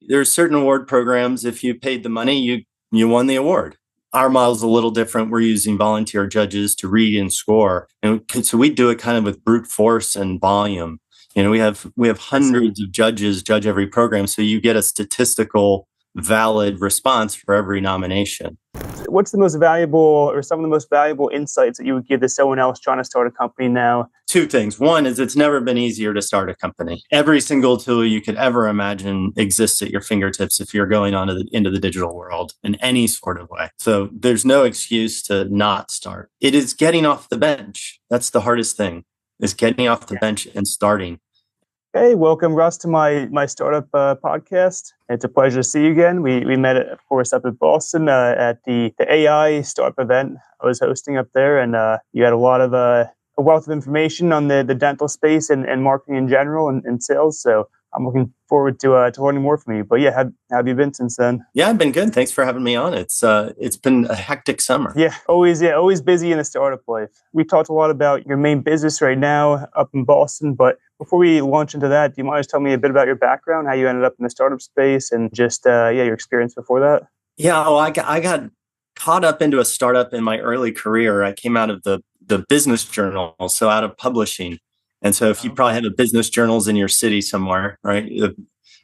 There's certain award programs. If you paid the money, you won the award. Our model's a little different. We're using volunteer judges to read and score. And so we do it kind of with brute force and volume. We have hundreds of judges judge every program. So you get a statistical valid response for every nomination. What's the most valuable or some of the most valuable insights that you would give to someone else trying to start a company now? Two things. One is it's never been easier to start a company. Every single tool you could ever imagine exists at your fingertips if you're going into the digital world in any sort of way. So there's no excuse to not start. It is getting off the bench. That's the hardest thing, is getting off the bench and starting. Hey, welcome, Russ, to my startup podcast. It's a pleasure to see you again. We met, of course, up in Boston at the AI startup event I was hosting up there, and you had a lot of a wealth of information on the dental space and marketing in general and sales. So I'm looking forward to learning more from you. But yeah, how have you been since then? Yeah, I've been good. Thanks for having me on. It's been a hectic summer. Yeah, always busy in the startup life. We talked a lot about your main business right now up in Boston, but before we launch into that, do you mind just telling me a bit about your background, how you ended up in the startup space, and just your experience before that? Yeah, well, I got caught up into a startup in my early career. I came out of the business journal, so out of publishing. And so if you probably have a business journals in your city somewhere, right?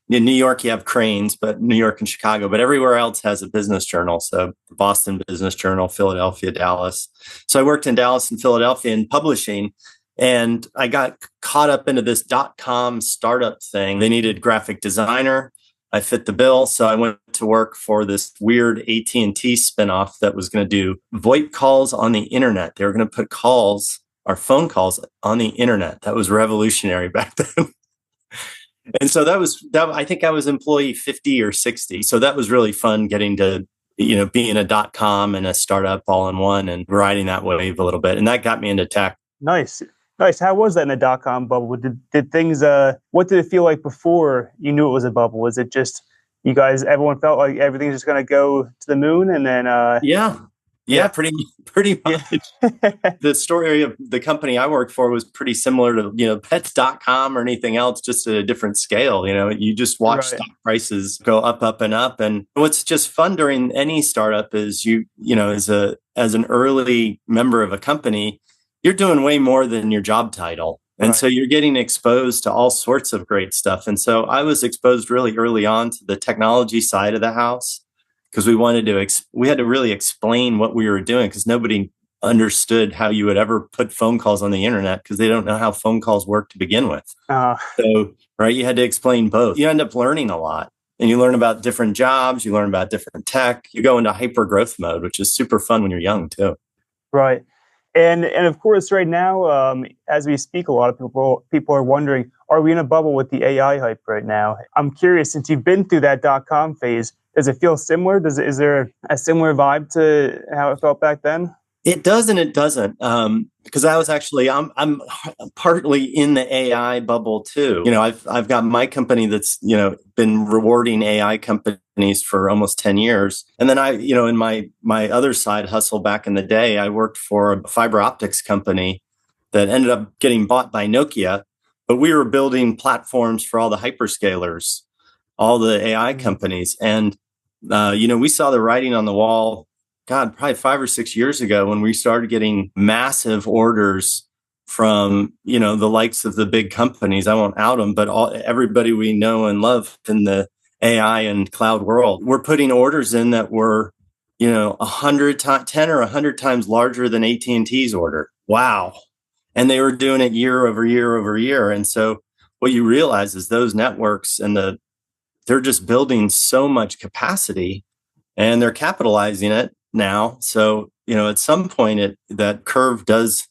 In New York, you have Cranes, but New York and Chicago, but everywhere else has a business journal. So Boston Business Journal, Philadelphia, Dallas. So I worked in Dallas and Philadelphia in publishing, and I got caught up into this .com startup thing. They needed graphic designer. I fit the bill. So I went to work for this weird AT&T spinoff that was going to do VoIP calls on the internet. They were going to put phone calls on the internet. That was revolutionary back then. And so I think I was employee 50 or 60. So that was really fun getting to, being a .com and a startup all in one and riding that wave a little bit. And that got me into tech. Nice. How was that in a .com bubble? Did things, what did it feel like before you knew it was a bubble? Was it just everyone felt like everything's just going to go to the moon and then? Yeah, pretty much. The story of the company I worked for was pretty similar to, pets.com or anything else, just at a different scale. You just watch stock prices go up, up, and up. And what's just fun during any startup is as an early member of a company, you're doing way more than your job title. And so you're getting exposed to all sorts of great stuff. And so I was exposed really early on to the technology side of the house, because we had to really explain what we were doing, because nobody understood how you would ever put phone calls on the internet, because they don't know how phone calls work to begin with. So, you had to explain both. You end up learning a lot, and you learn about different jobs. You learn about different tech. You go into hyper growth mode, which is super fun when you're young too. Right. And of course, right now, as we speak, a lot of people are wondering, are we in a bubble with the AI hype right now? I'm curious, since you've been through that .com phase, does it feel similar? Is there a similar vibe to how it felt back then? It does and it doesn't, because I'm partly in the AI bubble too. I've got my company that's been rewarding AI companies for almost 10 years, and then in my other side hustle back in the day, I worked for a fiber optics company that ended up getting bought by Nokia, but we were building platforms for all the hyperscalers, all the AI companies, and we saw the writing on the wall. God, probably 5 or 6 years ago, when we started getting massive orders from, the likes of the big companies. I won't out them, but everybody we know and love in the AI and cloud world, we're putting orders in that were, 10 or 100 times larger than AT&T's order. Wow. And they were doing it year over year over year. And so what you realize is those networks they're just building so much capacity, and they're capitalizing it now. So, at some point that curve does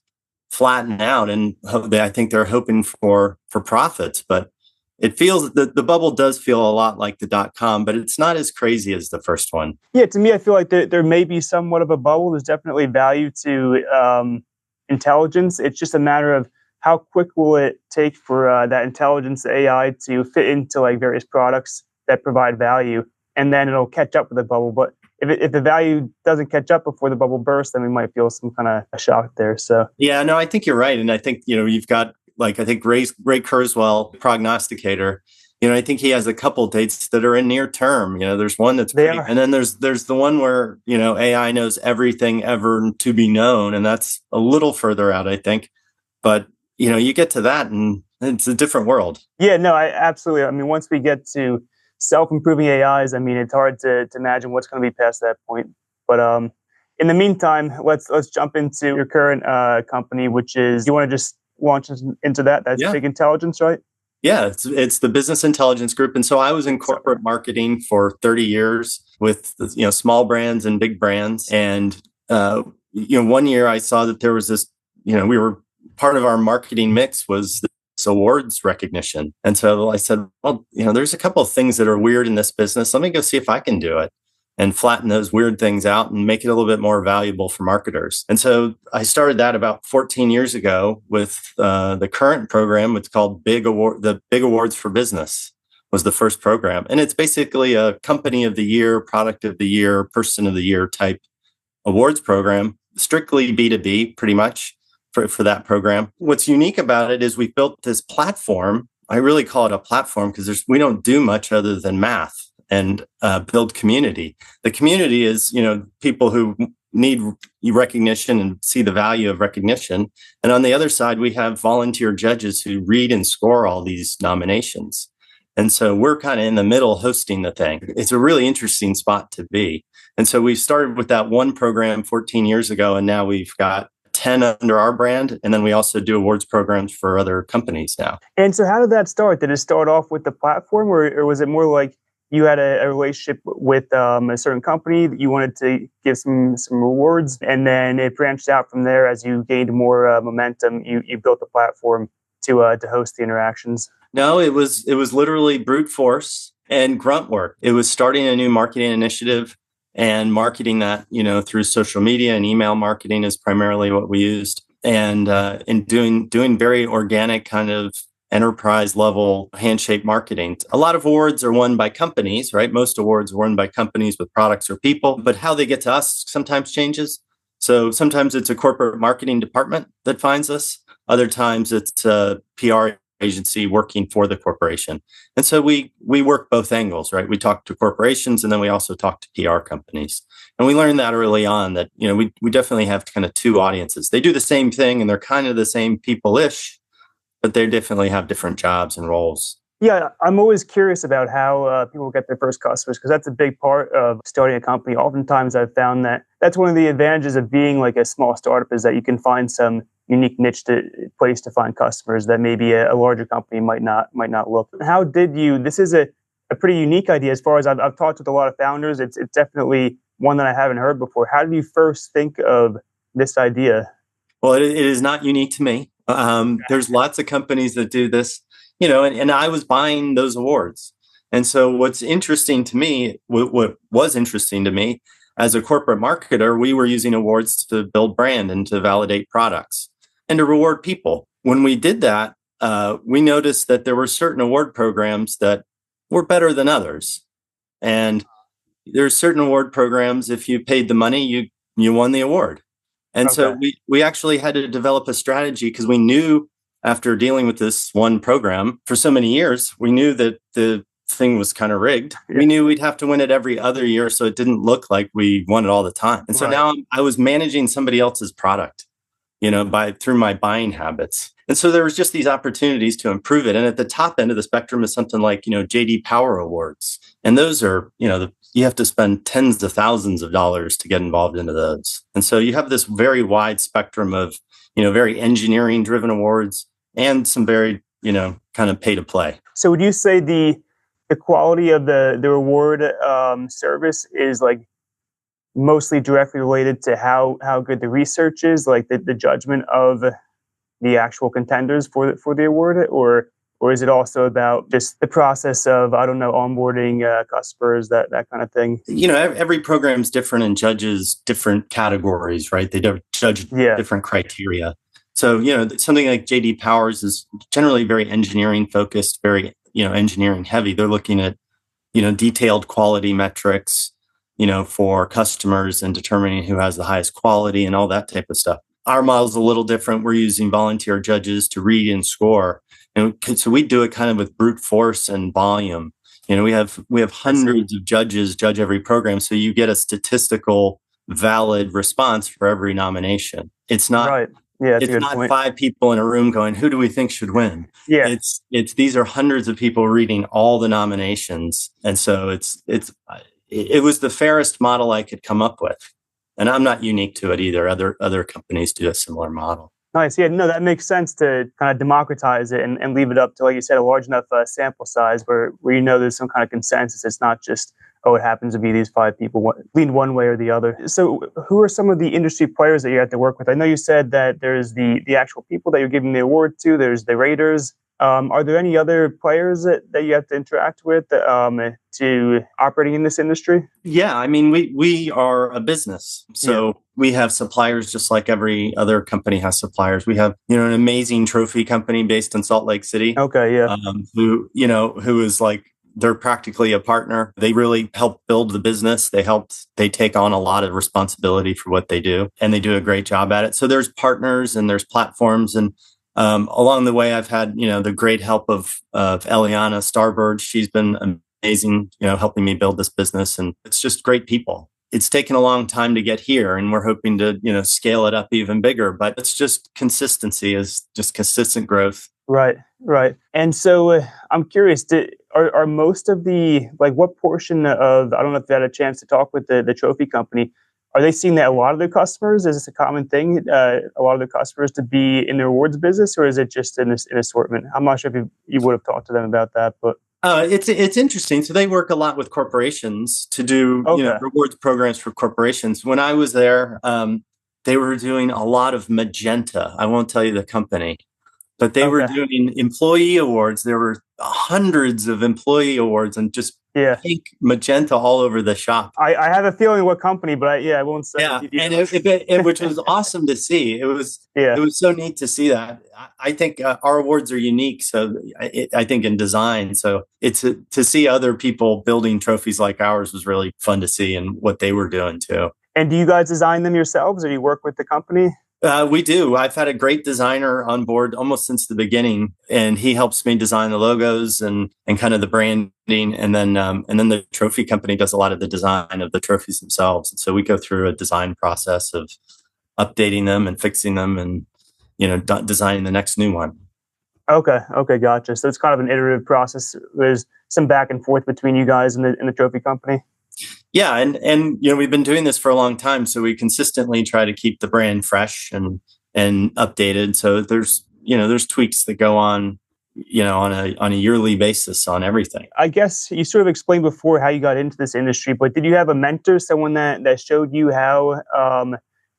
flatten out, and I think they're hoping for profits, but it feels that the bubble does feel a lot like the .com, but it's not as crazy as the first one. Yeah, to me, I feel like there may be somewhat of a bubble. There's definitely value to intelligence. It's just a matter of how quick will it take for that intelligence AI to fit into various products that provide value, and then it'll catch up with the bubble. But if the value doesn't catch up before the bubble bursts, then we might feel some kind of a shock there. So yeah, no, I think you're right, and I think you've got I think Ray Kurzweil, prognosticator. I think he has a couple dates that are in near term. There's one that's pretty, and then there's the one where, AI knows everything ever to be known, and that's a little further out, I think. But, you get to that and it's a different world. Yeah, no, I absolutely. I mean, once we get to self-improving AIs, I mean, it's hard to imagine what's going to be past that point. But in the meantime, let's jump into your current company, which is, you want to just launch us into that? That's Yeah. Big Intelligence, right? Yeah, it's the Business Intelligence Group. And so I was in corporate marketing for 30 years with, small brands and big brands. And, one year I saw that there was this, we were part of our marketing mix was this awards recognition. And so I said, well, there's a couple of things that are weird in this business. Let me go see if I can do it and flatten those weird things out and make it a little bit more valuable for marketers. And so I started that about 14 years ago with the current program. It's called the Big Awards for Business was the first program. And it's basically a company of the year, product of the year, person of the year type awards program, strictly B2B pretty much for that program. What's unique about it is we built this platform. I really call it a platform because we don't do much other than math and build community. The community is, people who need recognition and see the value of recognition. And on the other side, we have volunteer judges who read and score all these nominations. And so we're kind of in the middle hosting the thing. It's a really interesting spot to be. And so we started with that one program 14 years ago, and now we've got 10 under our brand. And then we also do awards programs for other companies now. And so how did that start? Did it start off with the platform, or was it more like you had a relationship with a certain company that you wanted to give some rewards, and then it branched out from there as you gained more momentum? You built a platform to host the interactions. No, it was literally brute force and grunt work. It was starting a new marketing initiative and marketing that, through social media and email marketing is primarily what we used, and doing very organic kind of enterprise level handshake marketing. A lot of awards are won by companies, right? Most awards are won by companies with products or people, but how they get to us sometimes changes. So sometimes it's a corporate marketing department that finds us. Other times it's a PR agency working for the corporation. And so we work both angles, right? We talk to corporations and then we also talk to PR companies. And we learned that early on that, we definitely have kind of two audiences. They do the same thing and they're kind of the same people-ish, but they definitely have different jobs and roles. Yeah, I'm always curious about how people get their first customers, because that's a big part of starting a company. Oftentimes I've found that that's one of the advantages of being like a small startup, is that you can find some unique niche place to find customers that maybe a larger company might not look. How did you? This is a pretty unique idea. As far as I've talked with a lot of founders, it's definitely one that I haven't heard before. How did you first think of this idea? Well, it is not unique to me. There's lots of companies that do this, and I was buying those awards. And so what's interesting to me, what was interesting to me as a corporate marketer, we were using awards to build brand and to validate products and to reward people. When we did that, we noticed that there were certain award programs that were better than others. And there's certain award programs, if you paid the money, you won the award. And so we actually had to develop a strategy, because we knew after dealing with this one program for so many years, we knew that the thing was kind of rigged. We knew we'd have to win it every other year, so it didn't look like we won it all the time. And so now I was managing somebody else's product, through my buying habits. And so there was just these opportunities to improve it. And at the top end of the spectrum is something like, JD Power Awards. And those are, you have to spend tens of thousands of dollars to get involved into those. And so you have this very wide spectrum of, very engineering driven awards and some very, kind of pay to play. So would you say the quality of the reward service is like mostly directly related to how good the research is, like the judgment of the actual contenders for the award, or is it also about just the process of, I don't know, onboarding customers, that kind of thing? Every program's different and judges different categories, right? They judge different criteria. So, something like JD Powers is generally very engineering focused, very, engineering heavy. They're looking at, detailed quality metrics, for customers and determining who has the highest quality and all that type of stuff. Our model's a little different. We're using volunteer judges to read and score. So we do it kind of with brute force and volume. We have hundreds of judges judge every program, so you get a statistical valid response for every nomination. It's not Right. Yeah, that's a it's good not point. 5 people in a room going, who do we think should win? Yeah. It's these are hundreds of people reading all the nominations, and so it was the fairest model I could come up with, and I'm not unique to it either. Other companies do a similar model. Nice. Yeah, no, that makes sense to kind of democratize it and leave it up to, like you said, a large enough sample size where there's some kind of consensus. It's not just, oh, it happens to be these 5 people lean one way or the other. So who are some of the industry players that you have to work with? I know you said that there's the actual people that you're giving the award to, there's the raters. Are there any other players that you have to interact with to operating in this industry? Yeah, I mean, we are a business, so we have suppliers just like every other company has suppliers. We have an amazing trophy company based in Salt Lake City. Okay, yeah. Who is like, they're practically a partner. They really help build the business. They take on a lot of responsibility for what they do, and they do a great job at it. So there's partners and there's platforms, and along the way, I've had the great help of Eliana Starbird. She's been amazing, helping me build this business, and it's just great people. It's taken a long time to get here, and we're hoping to scale it up even bigger. But it's just consistency, is just consistent growth. Right, right. And so I'm curious, are most of what portion of, I don't know if you had a chance to talk with the trophy company, are they seeing that a lot of their customers, is this a common thing, a lot of their customers to be in their awards business, or is it just an assortment? I'm not sure if you would have talked to them about that, but. It's interesting. So they work a lot with corporations to do rewards programs for corporations. When I was there, they were doing a lot of Magenta. I won't tell you the company, but they were doing employee awards. There were hundreds of employee awards and just pink magenta all over the shop. I have a feeling what company, but I won't say. Yeah, and which was awesome to see. It was so neat to see that. I think our awards are unique. So I think in design, so it's to see other people building trophies like ours was really fun to see, and what they were doing too. And do you guys design them yourselves, or do you work with the company? We do. I've had a great designer on board almost since the beginning, and he helps me design the logos and kind of the branding. And then the trophy company does a lot of the design of the trophies themselves. And so we go through a design process of updating them and fixing them, and designing the next new one. Okay, gotcha. So it's kind of an iterative process. There's some back and forth between you guys and the trophy company. Yeah, and we've been doing this for a long time, so we consistently try to keep the brand fresh and updated. So there's tweaks that go on, on a yearly basis on everything. I guess you sort of explained before how you got into this industry, but did you have a mentor, someone that showed you how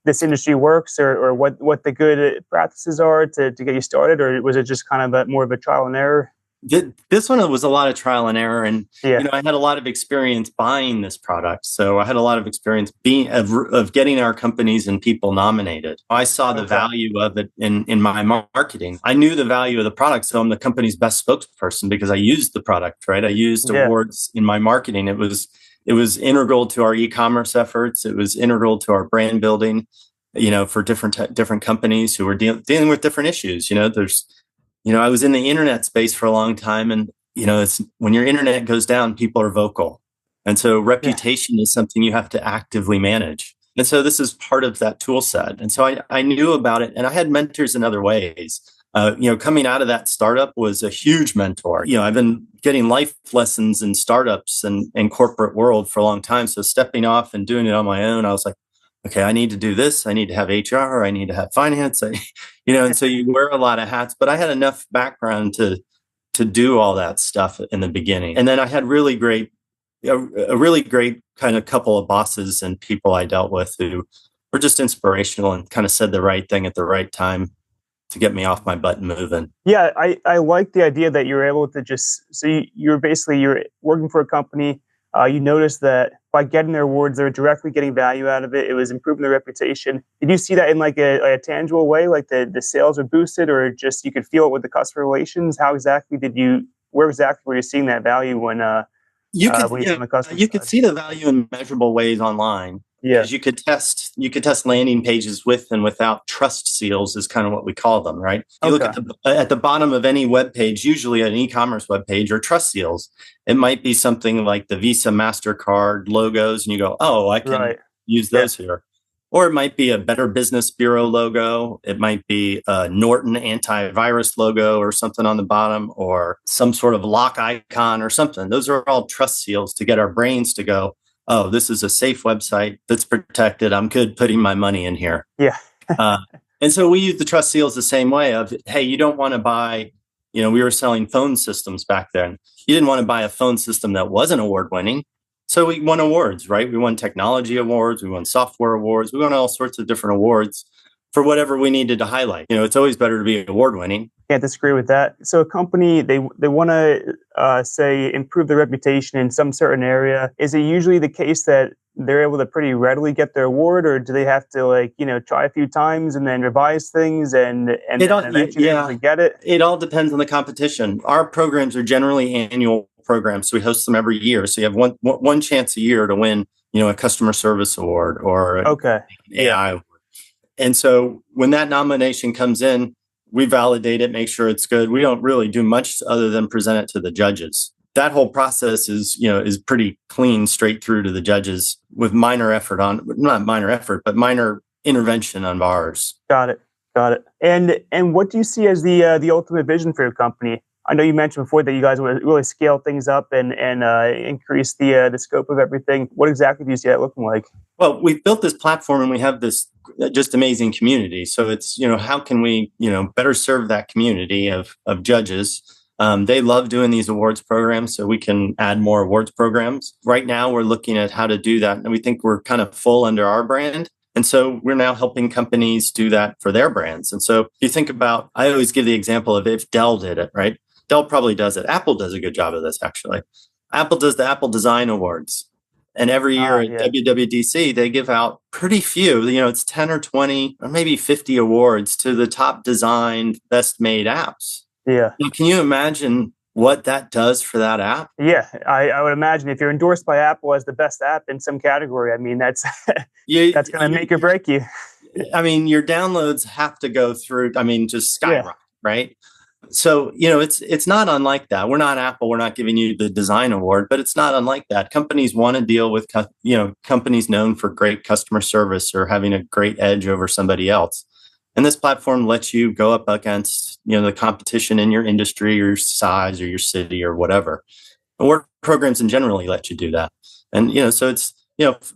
this industry works, or what the good practices are to get you started, or was it just kind of more of a trial and error? This one was a lot of trial and error, and I had a lot of experience buying this product, so I had a lot of experience of getting our companies and people nominated. I saw the value of it in my marketing. I knew the value of the product, so I'm the company's best spokesperson because I used the product, right? I used awards in my marketing. It was integral to our e-commerce efforts. It was integral to our brand building, for different companies who were dealing with different issues. I was in the internet space for a long time, and it's when your internet goes down, people are vocal, and so reputation is something you have to actively manage. And so this is part of that tool set. And so I knew about it, and I had mentors in other ways. Coming out of that startup was a huge mentor. I've been getting life lessons in startups and corporate world for a long time. So stepping off and doing it on my own, I was like, okay, I need to do this. I need to have HR. I need to have finance. And so you wear a lot of hats. But I had enough background to do all that stuff in the beginning. And then I had a really great kind of couple of bosses and people I dealt with who were just inspirational and kind of said the right thing at the right time to get me off my butt and moving. Yeah, I like the idea that you're able to you're working for a company. You noticed that by getting their awards, they're directly getting value out of it. It was improving their reputation. Did you see that in like a tangible way, like the sales were boosted, or just you could feel it with the customer relations? Where exactly were you seeing that value when you could see the value in measurable ways online? Yeah. because you could test landing pages with and without trust seals is kind of what we call them, right? If you look Okay. at the bottom of any web page, usually an e-commerce web page, or trust seals. It might be something like the Visa, MasterCard logos, and you go, oh, I can Right. use Yeah. those here. Or it might be a Better Business Bureau logo. It might be a Norton antivirus logo or something on the bottom, or some sort of lock icon or something. Those are all trust seals to get our brains to go, oh, this is a safe website that's protected. I'm good putting my money in here. Yeah. Uh, and so we use the trust seals the same way of, hey, you don't want to buy, we were selling phone systems back then. You didn't want to buy a phone system that wasn't award winning. So we won awards, right? We won technology awards, we won software awards, we won all sorts of different awards for whatever we needed to highlight. It's always better to be award winning. Can't disagree with that. So a company, they want to say improve their reputation in some certain area. Is it usually the case that they're able to pretty readily get their award, or do they have to try a few times and then revise things and then eventually they're able to get it? It all depends on the competition. Our programs are generally annual programs, so we host them every year. So you have one chance a year to win, a customer service award or an AI award. And so when that nomination comes in, we validate it, make sure it's good. We don't really do much other than present it to the judges. That whole process is pretty clean, straight through to the judges with minor intervention on ours. Got it. And what do you see as the ultimate vision for your company? I know you mentioned before that you guys want to really scale things up and increase the scope of everything. What exactly do you see that looking like? Well, we've built this platform and we have this just amazing community. So it's, how can we, better serve that community of judges? They love doing these awards programs, so we can add more awards programs. Right now, we're looking at how to do that. And we think we're kind of full under our brand. And so we're now helping companies do that for their brands. And so if you think about, I always give the example of if Dell did it, right? Dell probably does it. Apple does a good job of this, actually. Apple does the Apple Design Awards. And every year at WWDC, they give out pretty few, it's 10 or 20 or maybe 50 awards to the top designed, best made apps. Yeah. Now, can you imagine what that does for that app? Yeah, I would imagine if you're endorsed by Apple as the best app in some category, I mean, that's that's going to make or break you. I mean, your downloads have to go through, just skyrocket, right? So, it's not unlike that. We're not Apple. We're not giving you the design award, but it's not unlike that. Companies want to deal with, companies known for great customer service or having a great edge over somebody else. And this platform lets you go up against, the competition in your industry or your size or your city or whatever. Award programs in generally let you do that. And, so it's,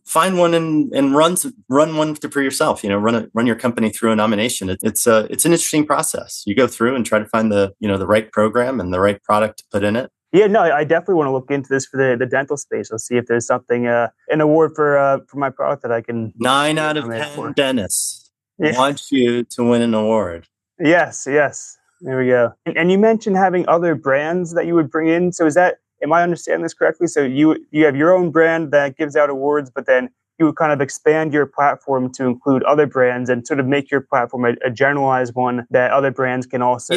find one and run one for yourself. Run your company through a nomination. It's an interesting process. You go through and try to find the right program and the right product to put in it. Yeah, no, I definitely want to look into this for the dental space. I'll see if there's something an award for my product that I can. 9 out of 10 dentists want you to win an award. Yes. There we go. And you mentioned having other brands that you would bring in. So am I understanding this correctly? So you have your own brand that gives out awards, but then you would kind of expand your platform to include other brands and sort of make your platform a generalized one that other brands can also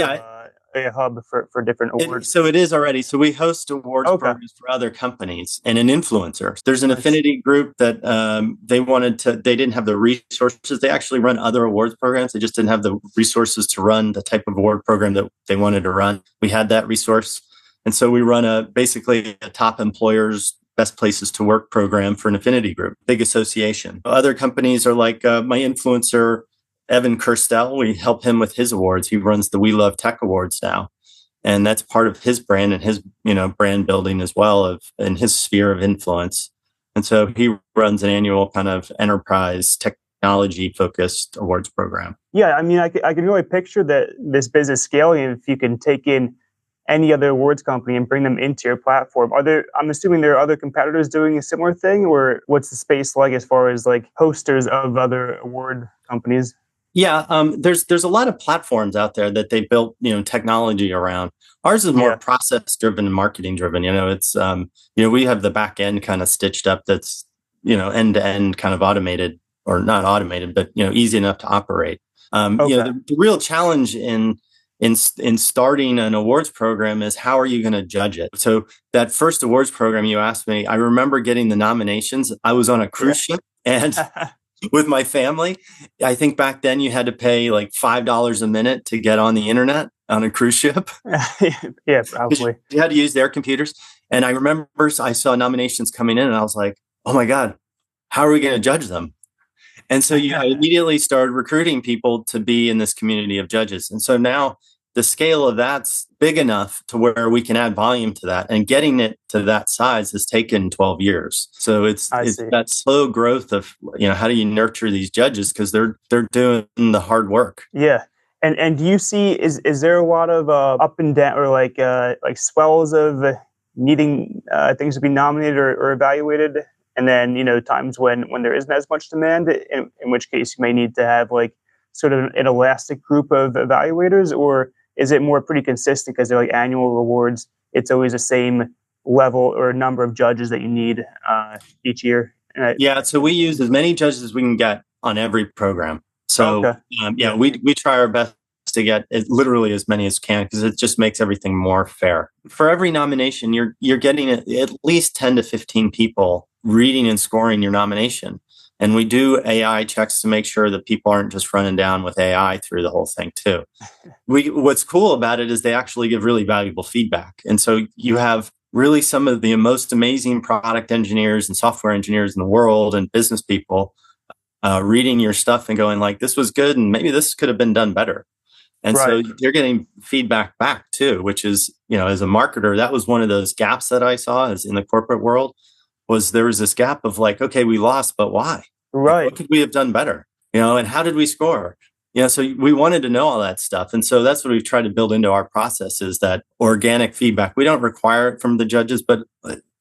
a hub for different awards. So it is already. So we host awards programs for other companies and an influencer. There's an affinity group that they didn't have the resources. They actually run other awards programs. They just didn't have the resources to run the type of award program that they wanted to run. We had that resource. And so we run basically a top employers, best places to work program for an affinity group, big association. Other companies are like my influencer, Evan Kirstel. We help him with his awards. He runs the We Love Tech Awards now. And that's part of his brand and his, brand building as well in his sphere of influence. And so he runs an annual kind of enterprise technology focused awards program. Yeah. I mean, I can really picture that this business scaling if you can take in any other awards company and bring them into your platform. I'm assuming there are other competitors doing a similar thing, or what's the space like as far as like hosters of other award companies? Yeah, there's a lot of platforms out there that they built, technology around. Ours is more process driven and marketing driven. It's we have the back end kind of stitched up that's end to end kind of automated, or not automated, but easy enough to operate. The real challenge in starting an awards program is how are you going to judge it? So that first awards program you asked me, I remember getting the nominations. I was on a cruise ship And with my family, I think back then you had to pay like $5 a minute to get on the internet on a cruise ship. Yeah, probably. You had to use their computers. And I remember I saw nominations coming in and I was like, oh my God, how are we going to judge them? And so I immediately started recruiting people to be in this community of judges. And so now the scale of that's big enough to where we can add volume to that. And getting it to that size has taken 12 years. So it's that slow growth of, how do you nurture these judges? Because they're doing the hard work. Yeah. And do you see, is there a lot of up and down, or like swells of needing things to be nominated or evaluated? And then, times when there isn't as much demand, in which case you may need to have like sort of an elastic group of evaluators? Or is it more pretty consistent because they're like annual rewards? It's always the same level or number of judges that you need each year? Yeah, so we use as many judges as we can get on every program. So we try our best to get literally as many as can, because it just makes everything more fair. For every nomination, you're getting at least 10 to 15 people reading and scoring your nomination. And we do AI checks to make sure that people aren't just running down with AI through the whole thing too. What's cool about it is they actually give really valuable feedback. And so you have really some of the most amazing product engineers and software engineers in the world and business people reading your stuff and going like, this was good and maybe this could have been done better. And so you're getting feedback back too, which is, as a marketer, that was one of those gaps that I saw as in the corporate world. There was this gap of like, okay, we lost, but why? Right. Like, what could we have done better? And how did we score? So we wanted to know all that stuff. And so that's what we've tried to build into our process, is that organic feedback. We don't require it from the judges, but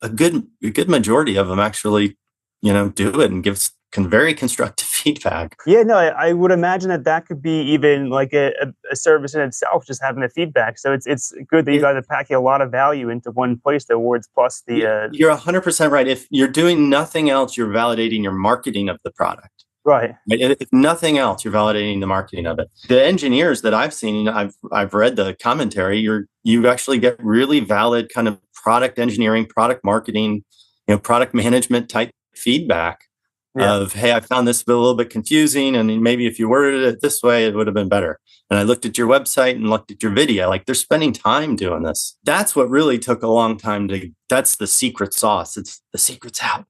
a good majority of them actually, do it and give very constructive feedback. Yeah, no, I would imagine that could be even like a service in itself, just having the feedback. So it's good that you guys are packing a lot of value into one place, the awards plus the... You're 100% right. If you're doing nothing else, you're validating your marketing of the product. Right. If nothing else, you're validating the marketing of it. The engineers that I've seen, I've read the commentary, you actually get really valid kind of product engineering, product marketing, product management type feedback. Of, hey, I found this a little bit confusing, and maybe if you worded it this way, it would have been better. And I looked at your website and looked at your video. Like, they're spending time doing this. That's what really took a long time that's the secret sauce. It's the secret's out.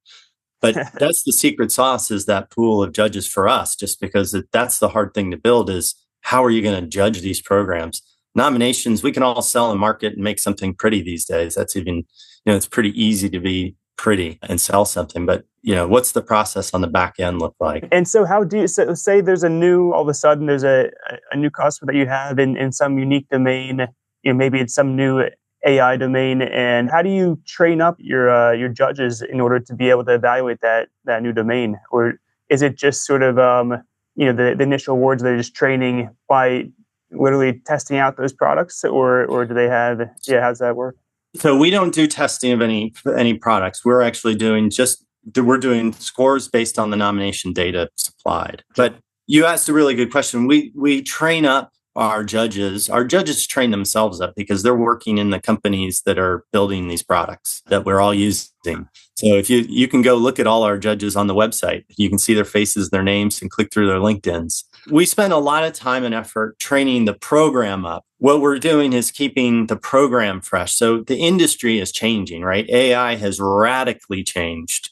But that's the secret sauce, is that pool of judges for us, just because that's the hard thing to build, is how are you going to judge these programs? Nominations, we can all sell and market and make something pretty these days. That's even, it's pretty easy to be pretty and sell something, but what's the process on the back end look like? And so how do you say there's all of a sudden there's a new customer that you have in some unique domain, maybe it's some new AI domain, and how do you train up your judges in order to be able to evaluate that new domain? Or is it just sort of the initial awards, they're just training by literally testing out those products, or do they have how does that work? So we don't do testing of any products. We're actually doing scores based on the nomination data supplied. But you asked a really good question. We train up our judges. Our judges train themselves up because they're working in the companies that are building these products that we're all using. So if you can go look at all our judges on the website, you can see their faces, their names, and click through their LinkedINs. We spend a lot of time and effort training the program up. What we're doing is keeping the program fresh. So the industry is changing, right? AI has radically changed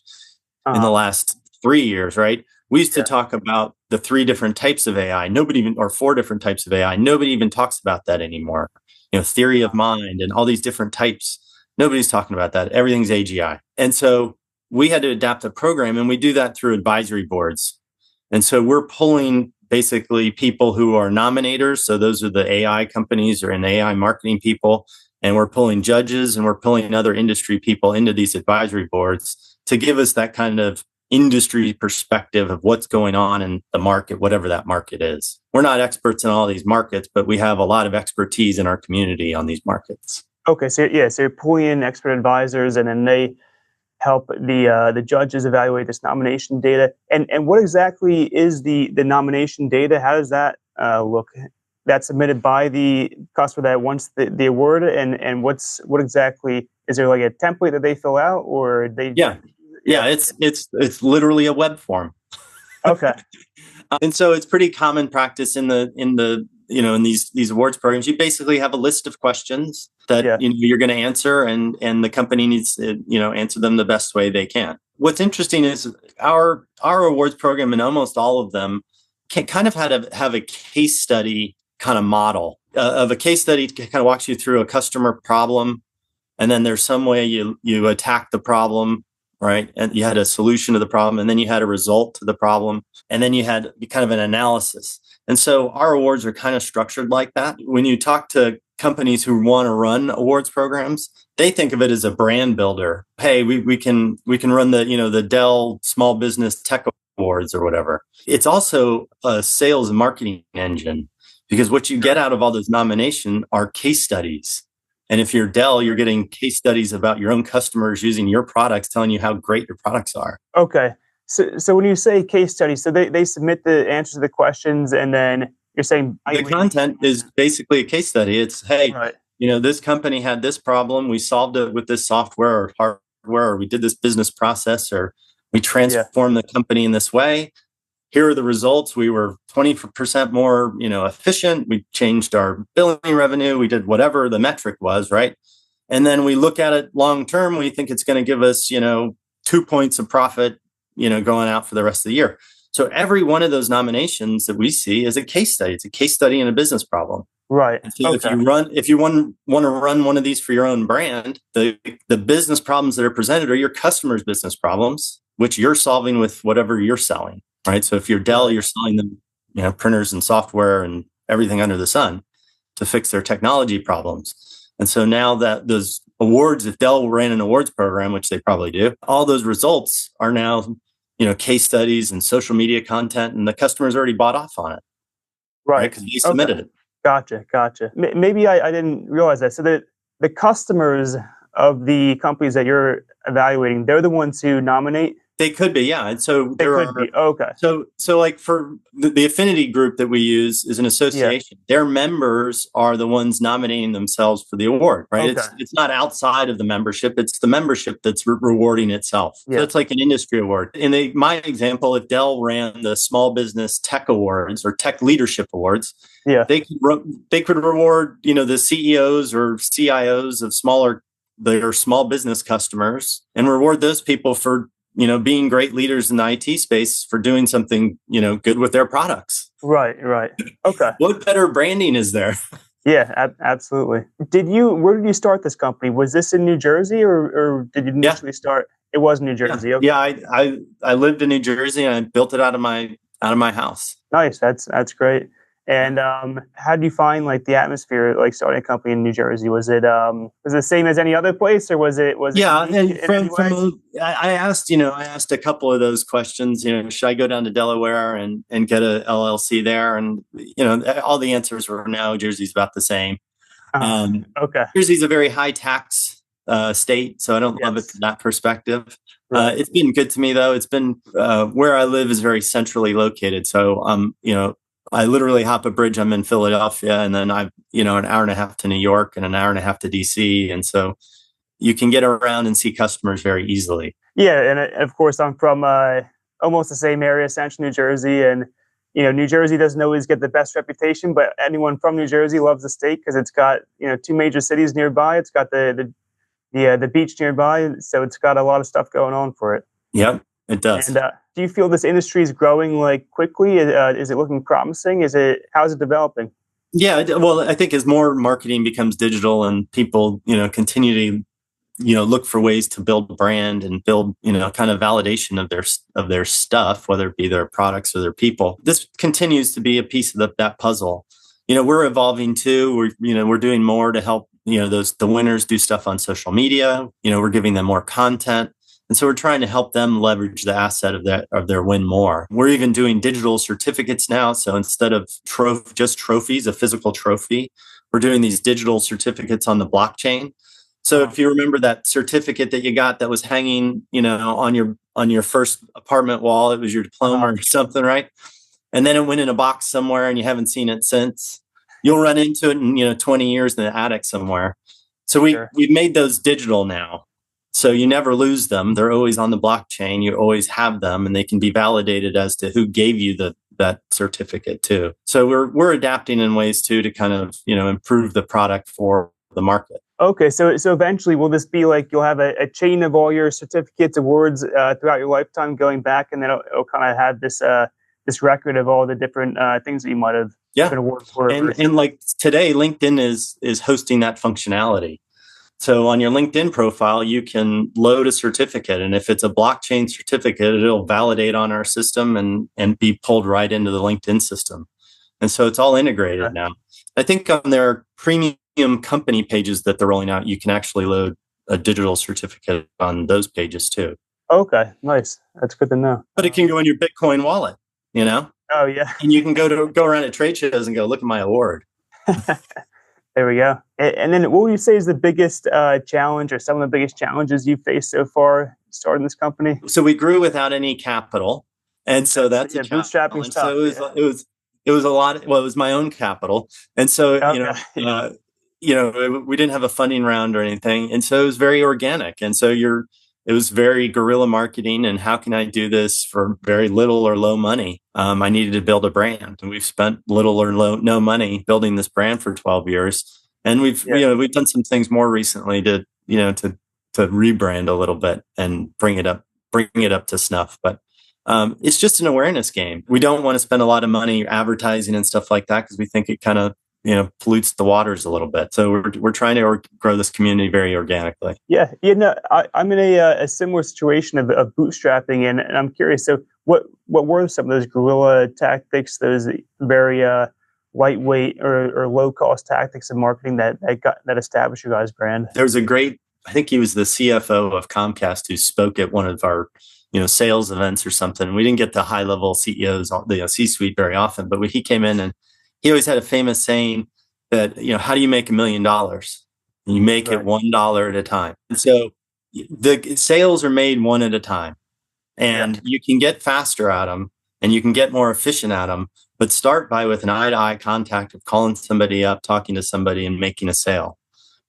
in the last 3 years, right? We used to talk about the 3 different types of AI. Or 4 different types of AI. Nobody even talks about that anymore. Theory of mind and all these different types. Nobody's talking about that. Everything's AGI. And so we had to adapt the program, and we do that through advisory boards. And so we're pulling basically people who are nominators. So those are the AI companies and AI marketing people. And we're pulling judges, and we're pulling other industry people into these advisory boards to give us that kind of industry perspective of what's going on in the market, whatever that market is. We're not experts in all these markets, but we have a lot of expertise in our community on these markets. Okay, so you're pulling in expert advisors, and then they help the judges evaluate this nomination data. And what exactly is the nomination data? How does that look? That's submitted by the customer that wants the award, and what exactly is there, like a template that they fill out, or they? Yeah. Yeah, it's literally a web form. Okay. And so it's pretty common practice in in these awards programs. You basically have a list of questions that Yeah. you're going to answer, and the company needs to answer them the best way they can. What's interesting is our awards program, and almost all of them can kind of have a case study kind of model of a case study to kind of walks you through a customer problem, and then there's some way you attack the problem, right? And you had a solution to the problem, and then you had a result to the problem, and then you had kind of an analysis. And so our awards are kind of structured like that. When you talk to companies who want to run awards programs, they think of it as a brand builder. Hey, we can run the Dell Small Business Tech Awards or whatever. It's also a sales and marketing engine, because what you get out of all those nominations are case studies. And if you're Dell, you're getting case studies about your own customers using your products, telling you how great your products are. Okay. So when you say case study, so they submit the answers to the questions, and then you're saying The content is basically a case study. It's, hey, right. this company had this problem. We solved it with this software or hardware, or we did this business process, or we transformed the company in this way. Here are the results. We were 20% more, efficient. We changed our billing revenue. We did whatever the metric was, right? And then we look at it long term. We think it's going to give us, 2 points of profit, going out for the rest of the year. So every one of those nominations that we see is a case study. It's a case study in a business problem. Right. And so if you want to run one of these for your own brand, the business problems that are presented are your customers' business problems, which you're solving with whatever you're selling. Right. So if you're Dell, you're selling them, printers and software and everything under the sun to fix their technology problems. And so now that those awards, if Dell ran an awards program, which they probably do, all those results are now, case studies and social media content, and the customer's already bought off on it. Right. Because you submitted it. Gotcha. Maybe I didn't realize that. So the customers of the companies that you're evaluating, they're the ones who nominate? They could be, yeah. And so they could be. Okay. So like for the affinity group that we use is an association. Yeah. Their members are the ones nominating themselves for the award, right? Okay. It's not outside of the membership. It's the membership that's rewarding itself. Yeah. So it's like an industry award. In my example, if Dell ran the Small Business Tech Awards or Tech Leadership Awards, yeah, they could reward, the CEOs or CIOs of their small business customers, and reward those people for being great leaders in the IT space, for doing something, good with their products. Right. Okay. What better branding is there? Yeah, absolutely. Where did you start this company? Was this in New Jersey, or did you initially start? It was New Jersey. Yeah, okay. Yeah, I lived in New Jersey, and I built it out of my house. Nice. That's great. And how do you find like the atmosphere, like starting a company in New Jersey? Was it the same as any other place, or was it? Yeah, and I asked a couple of those questions. Should I go down to Delaware and get a LLC there? And all the answers were no. Jersey's about the same. Okay. Jersey's a very high tax state, so I don't love it from that perspective. Right. It's been good to me though. It's been where I live is very centrally located, so I literally hop a bridge. I'm in Philadelphia, and then I've, an hour and a half to New York and an hour and a half to DC. And so you can get around and see customers very easily. Yeah. And of course, I'm from almost the same area, Central New Jersey. And, New Jersey doesn't always get the best reputation, but anyone from New Jersey loves the state because it's got, 2 major cities nearby. It's got the beach nearby. So it's got a lot of stuff going on for it. Yep. It does. And do you feel this industry is growing like quickly? Is it looking promising? How's it developing? Yeah, well, I think as more marketing becomes digital and people, continue to, look for ways to build a brand and build, kind of validation of their stuff, whether it be their products or their people, this continues to be a piece of that puzzle. We're evolving too. We're doing more to help, the winners do stuff on social media. We're giving them more content. And so we're trying to help them leverage the asset of their win more. We're even doing digital certificates now. So instead of just trophies, a physical trophy, we're doing these digital certificates on the blockchain. So if you remember that certificate that you got that was hanging, on your first apartment wall, it was your diploma or something, right? And then it went in a box somewhere and you haven't seen it since. You'll run into it in 20 years in the attic somewhere. So we've made those digital now. So you never lose them. They're always on the blockchain. You always have them, and they can be validated as to who gave you that certificate too. So we're adapting in ways too to kind of, improve the product for the market. Okay, so eventually, will this be like you'll have a chain of all your certificates, awards throughout your lifetime, going back, and then it'll kind of have this record of all the different things that you might have been awarded for? And like today, LinkedIn is hosting that functionality. So on your LinkedIn profile, you can load a certificate, and if it's a blockchain certificate, it'll validate on our system and be pulled right into the LinkedIn system. And so it's all integrated now. I think on their premium company pages that they're rolling out, you can actually load a digital certificate on those pages too. Okay, nice. That's good to know. But it can go in your Bitcoin wallet, Oh yeah. and you can go around at trade shows and go, look at my award. There we go. And then what would you say is the biggest challenge, or some of the biggest challenges you've faced so far starting this company? So we grew without any capital. And so that's a challenge. Bootstrapping's tough. So it was a lot. Well, it was my own capital. And so, we didn't have a funding round or anything. And so it was very organic. And so it was very guerrilla marketing. And how can I do this for very little or low money? I needed to build a brand, and we've spent little or no money building this brand for 12 years. And we've done some things more recently to rebrand a little bit and bring it up to snuff. But it's just an awareness game. We don't want to spend a lot of money advertising and stuff like that, because we think it kind of pollutes the waters a little bit. So we're trying to grow this community very organically. Yeah. I'm in a similar situation of bootstrapping, and I'm curious. So what were some of those guerrilla tactics, those very lightweight or low cost tactics of marketing that established your guys' brand? There was I think he was the CFO of Comcast, who spoke at one of our sales events or something. We didn't get the high level CEOs, the C-suite very often, but he came in, and he always had a famous saying that, how do you make $1 million? You make it $1 at a time. And so the sales are made one at a time, and you can get faster at them, and you can get more efficient at them, but start with an eye-to-eye contact of calling somebody up, talking to somebody, and making a sale,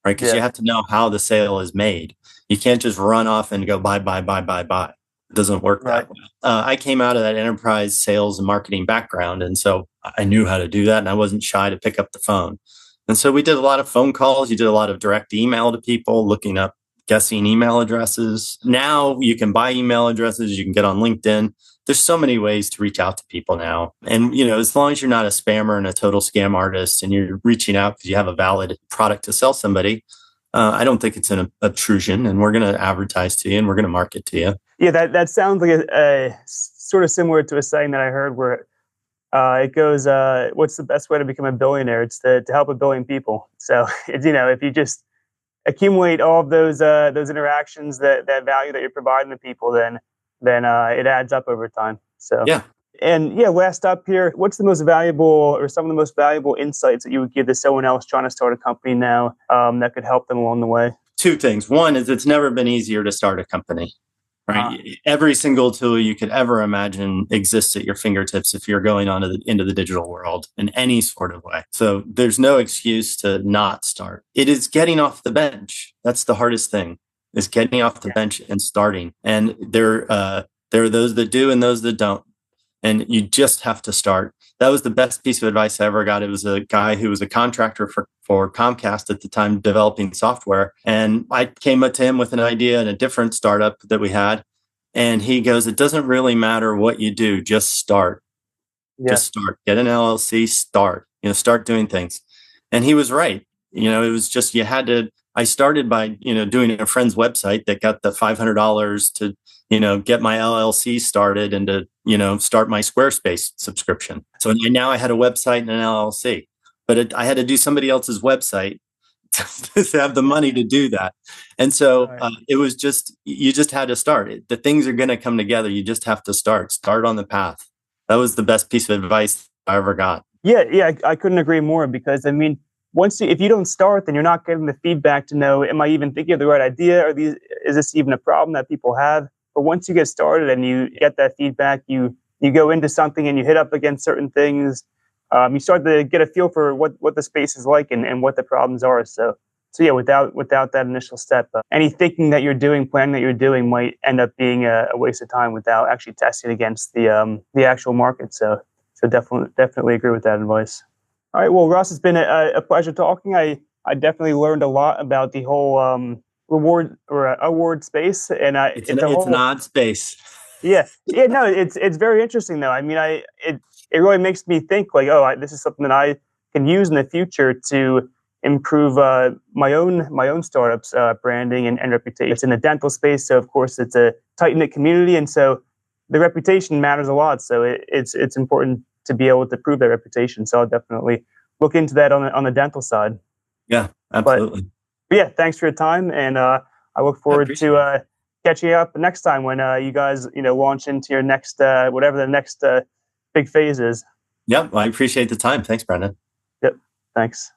right? Because you have to know how the sale is made. You can't just run off and go buy. It doesn't work that way. I came out of that enterprise sales and marketing background, and so I knew how to do that, and I wasn't shy to pick up the phone. And so we did a lot of phone calls. You did a lot of direct email to people, looking up, guessing email addresses. Now you can buy email addresses. You can get on LinkedIn. There's so many ways to reach out to people now. And, as long as you're not a spammer and a total scam artist, and you're reaching out because you have a valid product to sell somebody, I don't think it's an obtrusion, and we're going to advertise to you, and we're going to market to you. Yeah, that sounds like a sort of similar to a saying that I heard where it goes, what's the best way to become a billionaire? It's to help 1 billion people. So it's, if you just accumulate all of those interactions, that value that you're providing to people, then it adds up over time. So yeah. And last up here, what's the most valuable, or some of the most valuable insights that you would give to someone else trying to start a company now that could help them along the way? 2 things. One is, it's never been easier to start a company, right? Every single tool you could ever imagine exists at your fingertips if you're going into the digital world in any sort of way. So there's no excuse to not start. It is getting off the bench. That's the hardest thing, is getting off the bench and starting. And there are those that do and those that don't. And you just have to start. That was the best piece of advice I ever got. It was a guy who was a contractor for Comcast at the time, developing software. And I came up to him with an idea in a different startup that we had. And he goes, it doesn't really matter what you do, just start. Just start. Get an LLC, start. Start doing things. And he was right. It was just, I started by, doing a friend's website that got the $500 to, get my LLC started and to, start my Squarespace subscription. So now I had a website and an LLC, but I had to do somebody else's website to have the money to do that. And so it was you just had to start. The things are going to come together. You just have to start on the path. That was the best piece of advice I ever got. Yeah, I couldn't agree more, because if you don't start, then you're not getting the feedback to know, am I even thinking of the right idea? Is this even a problem that people have? But once you get started and you get that feedback, you go into something and you hit up against certain things. You start to get a feel for what the space is like and what the problems are. So So yeah, without that initial step, any thinking that you're doing, planning that you're doing, might end up being a waste of time without actually testing against the actual market. So definitely agree with that advice. All right, well, Russ, it's been a pleasure talking. I definitely learned a lot about the whole reward or award space, and It's an odd space. yeah, no, it's very interesting though. I mean, it really makes me think like, oh, this is something that I can use in the future to improve my own startups branding and reputation. It's in the dental space, so of course it's a tight knit community, and so the reputation matters a lot. So it's important to be able to prove that reputation. So I'll definitely look into that on the dental side. Yeah, But, absolutely. but yeah, thanks for your time, and I look I forward appreciate to it. catching up next time when you guys launch into your next whatever the next big phase is. Yep, I appreciate the time. Thanks, Brendan. Yep, thanks.